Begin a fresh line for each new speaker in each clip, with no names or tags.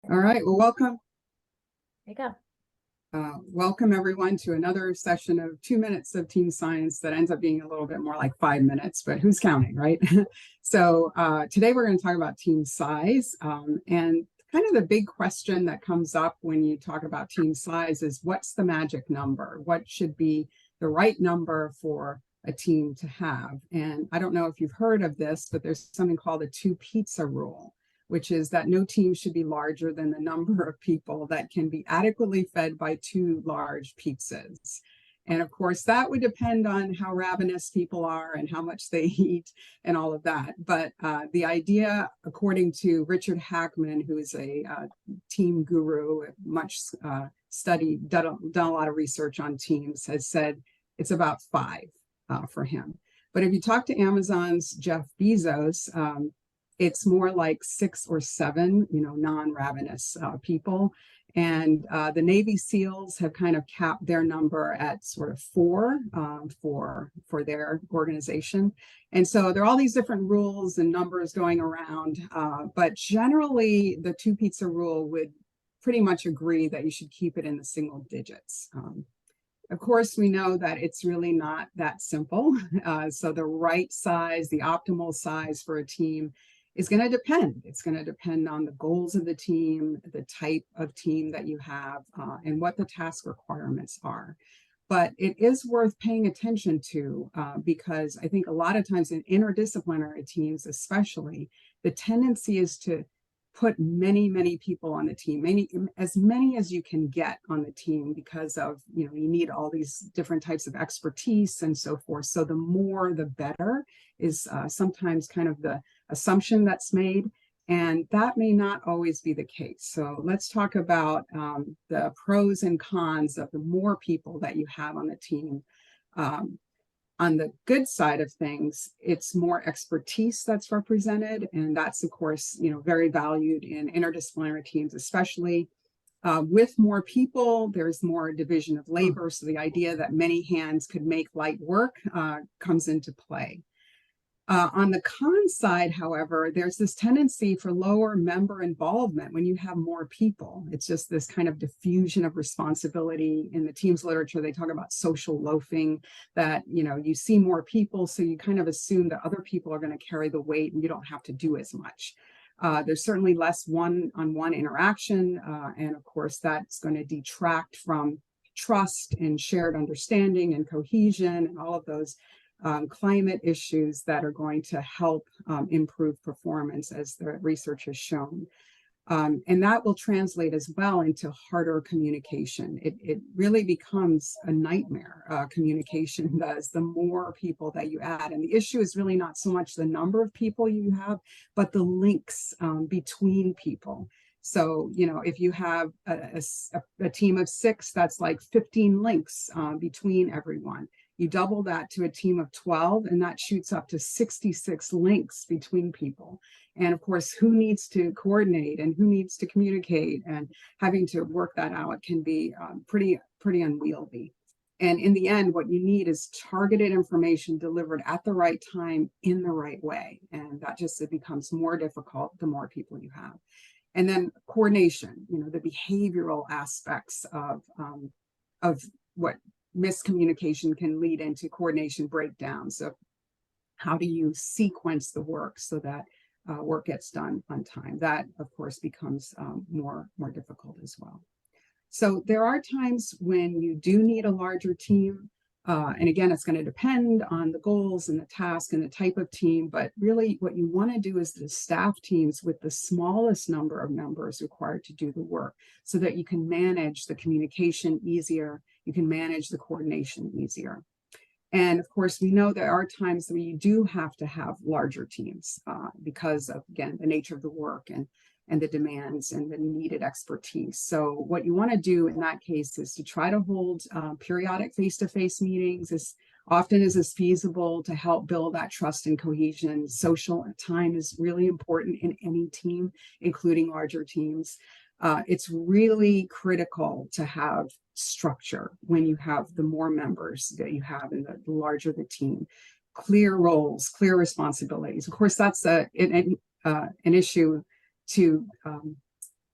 All right, well, welcome.
There you go.
Welcome everyone to another session of 2 minutes of team science that ends up being a little bit more like 5 minutes, but who's counting, right? So today we're going to talk about team size, and kind of the big question that comes up when you talk about team size is what's the magic number? What should be the right number for a team to have? And I don't know if you've heard of this, but there's something called the two pizza rule, which is that no team should be larger than the number of people that can be adequately fed by two large pizzas. And of course, that would depend on how ravenous people are and how much they eat and all of that. But the idea, according to Richard Hackman, who is a team guru, much studied, done a lot of research on teams, has said it's about 5 for him. But if you talk to Amazon's Jeff Bezos, it's more like 6 or 7, non-ravenous people. And the Navy SEALs have kind of capped their number at sort of 4 for their organization. And so there are all these different rules and numbers going around. But generally, the two pizza rule would pretty much agree that you should keep it in the single digits. Of course, we know that it's really not that simple. So the right size, the optimal size for a team is going to depend. It's going to depend on the goals of the team, the type of team that you have, and what the task requirements are. But it is worth paying attention to because I think a lot of times in interdisciplinary teams, especially, the tendency is to put many people on the team, as many as you can get on the team, because of, you need all these different types of expertise and so forth. So the more, the better is sometimes kind of the assumption that's made. And that may not always be the case. So let's talk about the pros and cons of the more people that you have on the team. On the good side of things, it's more expertise that's represented. And that's, of course, very valued in interdisciplinary teams, especially. With more people, there's more division of labor. So the idea that many hands could make light work comes into play. On the con side, however, there's this tendency for lower member involvement when you have more people. It's just this kind of diffusion of responsibility. In the teams literature, they talk about social loafing, that, you see more people, so you kind of assume that other people are going to carry the weight and you don't have to do as much. There's certainly less one-on-one interaction. And of course, that's going to detract from trust and shared understanding and cohesion and all of those climate issues that are going to help improve performance, as the research has shown. And that will translate as well into harder communication. It really becomes a nightmare, communication does, the more people that you add. And the issue is really not so much the number of people you have, but the links between people. So, if you have a team of 6, that's like 15 links between everyone. You double that to a team of 12, and that shoots up to 66 links between people. And of course, who needs to coordinate and who needs to communicate, and having to work that out can be pretty unwieldy. And in the end, what you need is targeted information delivered at the right time in the right way. And that just, it becomes more difficult the more people you have. And then coordination, the behavioral aspects of what miscommunication can lead into coordination breakdown. So how do you sequence the work so that work gets done on time? That, of course, becomes more difficult as well. So there are times when you do need a larger team. And again, it's going to depend on the goals and the task and the type of team. But really what you want to do is the staff teams with the smallest number of members required to do the work, so that you can manage the communication easier. You can manage the coordination easier. And of course, we know there are times where you do have to have larger teams because of, again, the nature of the work and the demands and the needed expertise. So what you want to do in that case is to try to hold periodic face-to-face meetings as often as is feasible to help build that trust and cohesion. Social time is really important in any team, including larger teams. It's really critical to have structure when you have the more members that you have and the larger the team. Clear roles, clear responsibilities. Of course, that's an issue to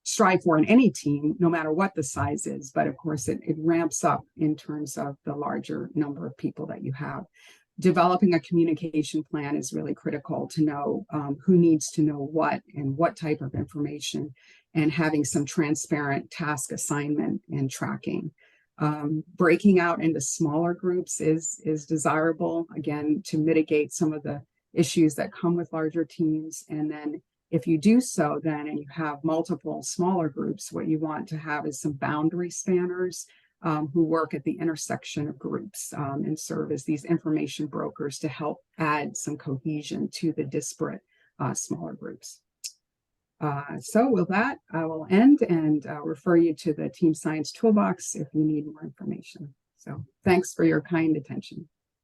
strive for in any team, no matter what the size is. But of course, it ramps up in terms of the larger number of people that you have. Developing a communication plan is really critical to know who needs to know what and what type of information, and having some transparent task assignment and tracking. Breaking out into smaller groups is desirable, again, to mitigate some of the issues that come with larger teams. And then if you do so then, and you have multiple smaller groups, what you want to have is some boundary spanners who work at the intersection of groups and serve as these information brokers to help add some cohesion to the disparate smaller groups. So with that, I will end and refer you to the Team Science Toolbox if you need more information. So thanks for your kind attention.